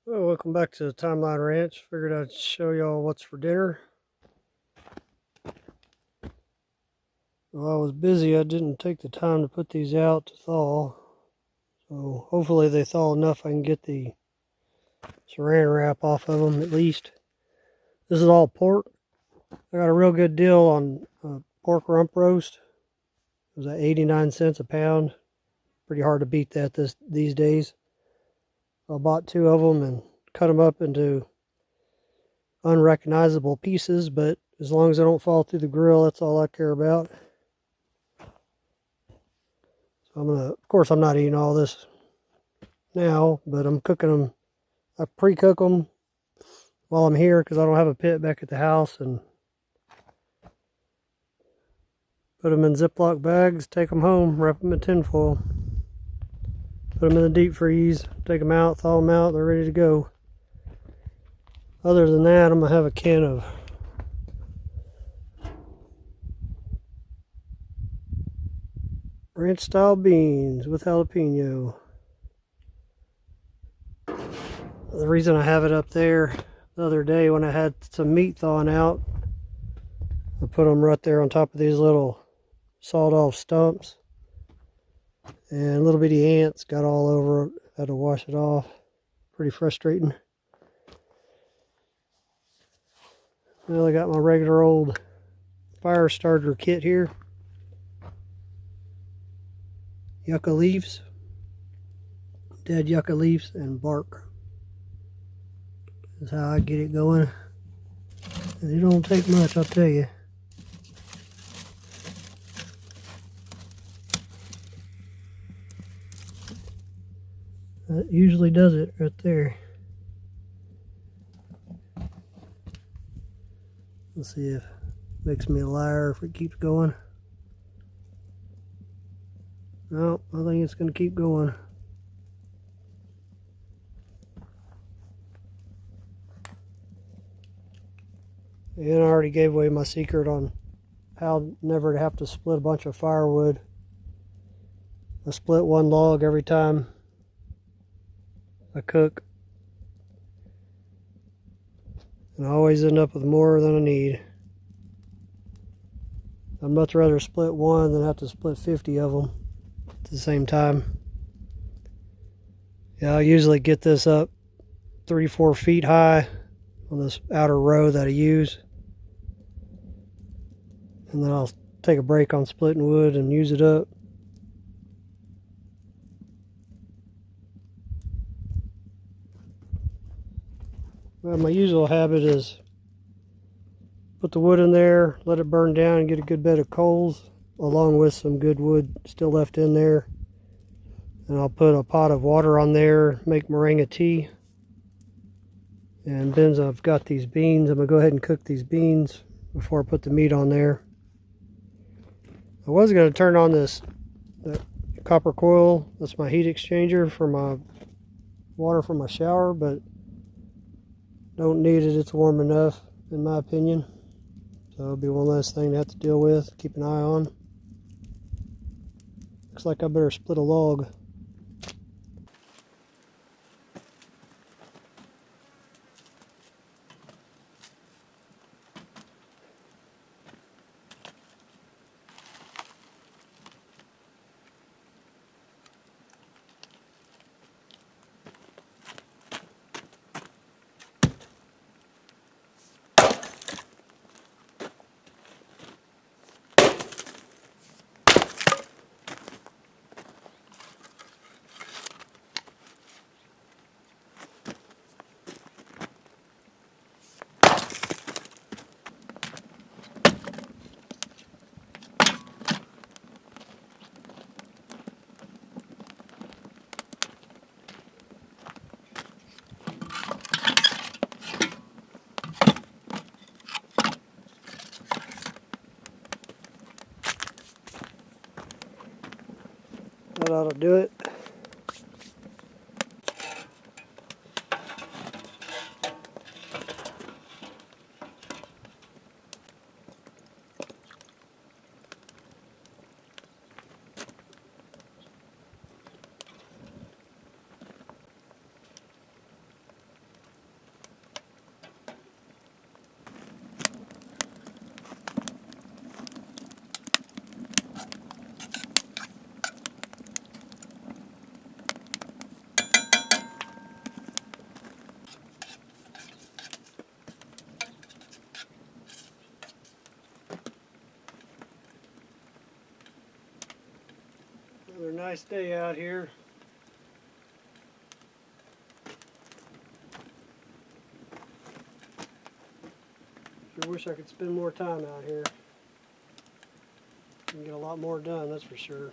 Well, welcome back to the Timeline Ranch. Figured I'd show y'all what's for dinner. While I was busy, I didn't take the time to put these out to thaw. So hopefully they thaw enough I can get the saran wrap off of them at least. This is all pork. I got a real good deal on pork rump roast. It was at 89 cents a pound. Pretty hard to beat that these days. I bought 2 of them and cut them up into unrecognizable pieces, but as long as they don't fall through the grill, that's all I care about. So of course I'm not eating all this now, but I'm cooking them. I pre-cook them while I'm here because I don't have a pit back at the house, and put them in Ziploc bags, take them home, wrap them in tinfoil, put them in the deep freeze, take them out, thaw them out, they're ready to go. Other than that, I'm going to have a can of ranch style beans with jalapeno. The reason I have it up there, the other day when I had some meat thawing out, I put them right there on top of these little sawed off stumps, and little bitty ants got all over it. Had to wash it off. Pretty frustrating. Well, I got my regular old fire starter kit here. Yucca leaves, dead yucca leaves, and bark. That's how I get it going. And it don't take much, I'll tell you. That usually does it right there. Let's see if it makes me a liar if it keeps going. No, I think it's going to keep going. And I already gave away my secret on how never to have to split a bunch of firewood. I split one log every time I cook, and I always end up with more than I need. I'd much rather split one than have to split 50 of them at the same time. Yeah, I usually get this up 3-4 feet high on this outer row that I use, and then I'll take a break on splitting wood and use it up. Well, my usual habit is put the wood in there, let it burn down, and get a good bed of coals along with some good wood still left in there. And I'll put a pot of water on there, make moringa tea. And then I've got these beans. I'm going to go ahead and cook these beans before I put the meat on there. I was going to turn on that copper coil. That's my heat exchanger for my water from my shower, but don't need it. It's warm enough, in my opinion. So it'll be one less thing to have to deal with, keep an eye on. Looks like I better split a log. That ought to do it. nice day out here. Sure wish I could spend more time out here. You can get a lot more done, that's for sure.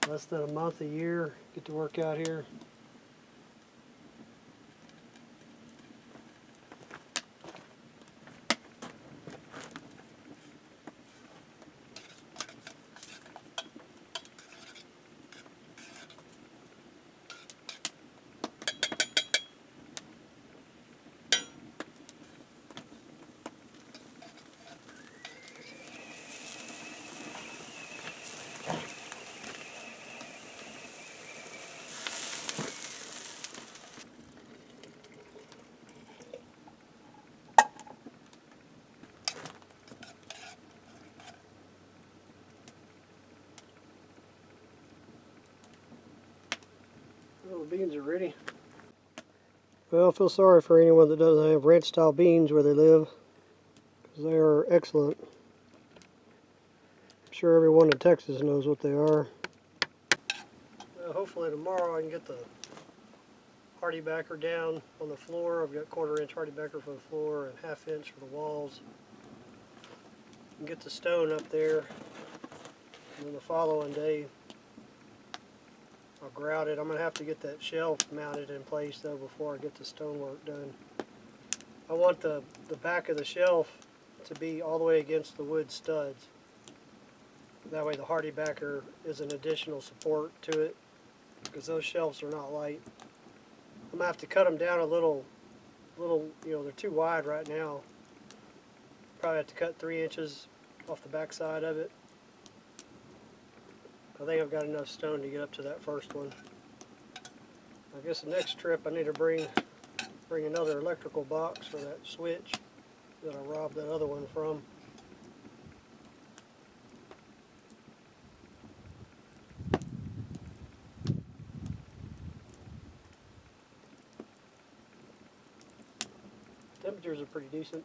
Less than a month a year, get to work out here. Well, the beans are ready. Well, I feel sorry for anyone that doesn't have ranch style beans where they live, because they are excellent. I'm sure everyone in Texas knows what they are. Well, hopefully tomorrow I can get the hardy backer down on the floor. I've got 1/4 inch hardy backer for the floor and 1/2 inch for the walls. And get the stone up there, and then the following day I'll grout it. I'm going to have to get that shelf mounted in place though before I get the stonework done. I want the back of the shelf to be all the way against the wood studs. That way the hardy backer is an additional support to it, because those shelves are not light. I'm going to have to cut them down a little, you know, they're too wide right now. Probably have to cut 3 inches off the back side of it. I think I've got enough stone to get up to that first one. I guess the next trip I need to bring another electrical box for that switch that I robbed that other one from. Temperatures are pretty decent.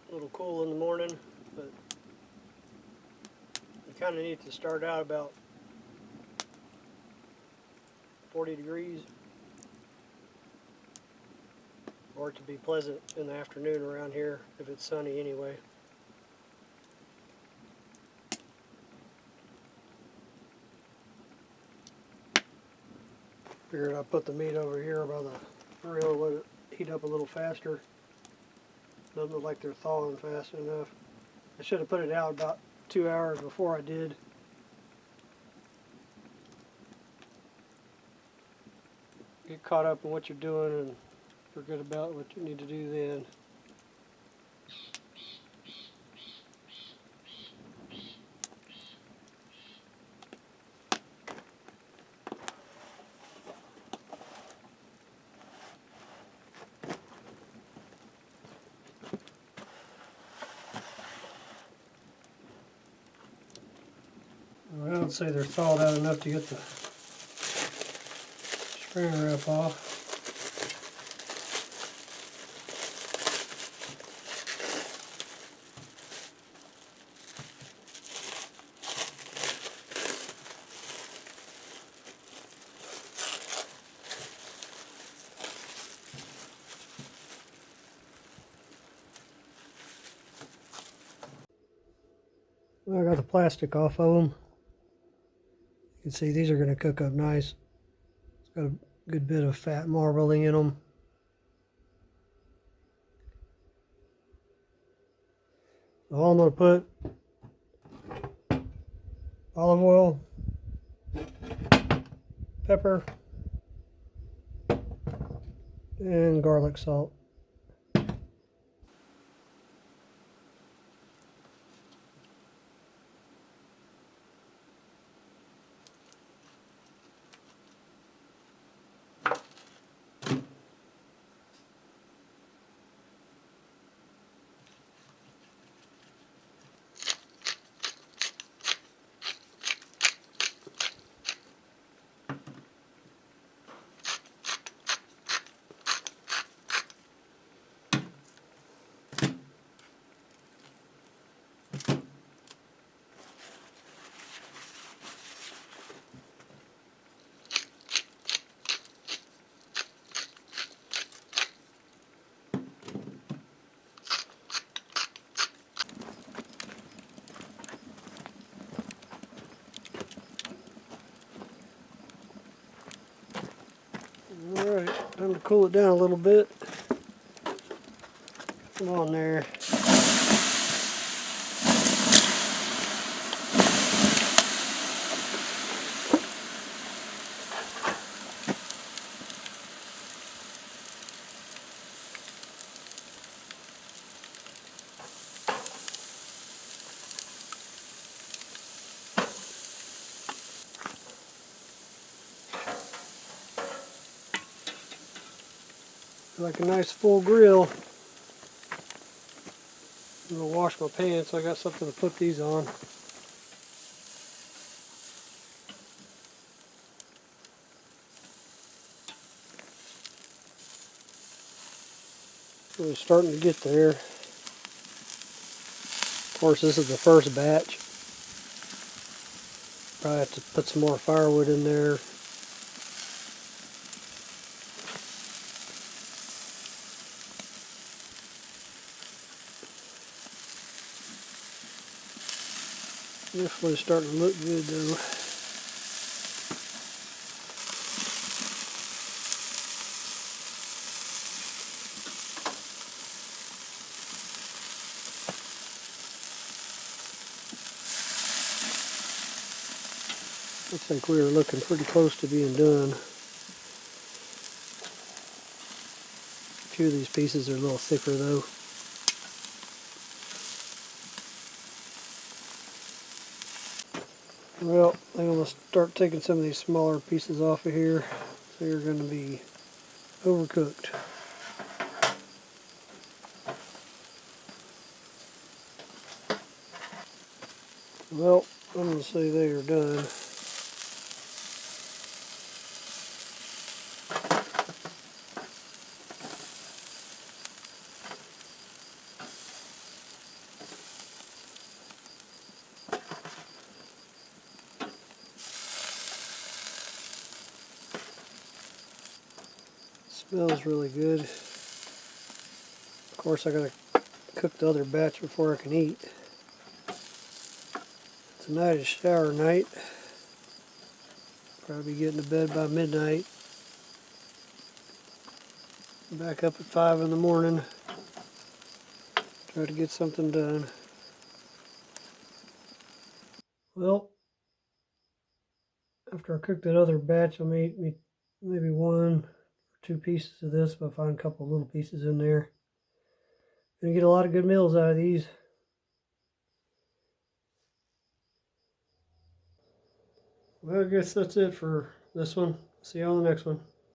A little cool in the morning, but you kind of need to start out about 40 degrees or it to be pleasant in the afternoon around here if it's sunny anyway. Figured I'd put the meat over here by the grill, let it heat up a little faster. Doesn't look like they're thawing fast enough. I should have put it out about 2 hours before I did. Get caught up in what you're doing and forget about what you need to do then. Well, I'd say they're thawed out enough to get the string wrap off. Well, I got the plastic off of them. You can see these are going to cook up nice. It's got a good bit of fat marbling in them. So all I'm going to put olive oil, pepper, and garlic salt. Time to cool it down a little bit. Come on there. Like a nice full grill. I'm gonna wash my pants, so I got something to put these on. Really starting to get there. Of course, this is the first batch. Probably have to put some more firewood in there. Definitely starting to look good though. Looks like we are looking pretty close to being done. A few of these pieces are a little thicker though. Well, I'm going to start taking some of these smaller pieces off of here. They're going to be overcooked. Well, I'm going to say they are done. Smells really good. Of course, I gotta cook the other batch before I can eat. Tonight is shower night. Probably getting to bed by midnight. Back up at 5 in the morning. Try to get something done. Well, after I cook that other batch, I'll make maybe 1 or 2 pieces of this, but I'll find a couple of little pieces in there. Gonna get a lot of good meals out of these. Well, I guess that's it for this one. See you on the next one.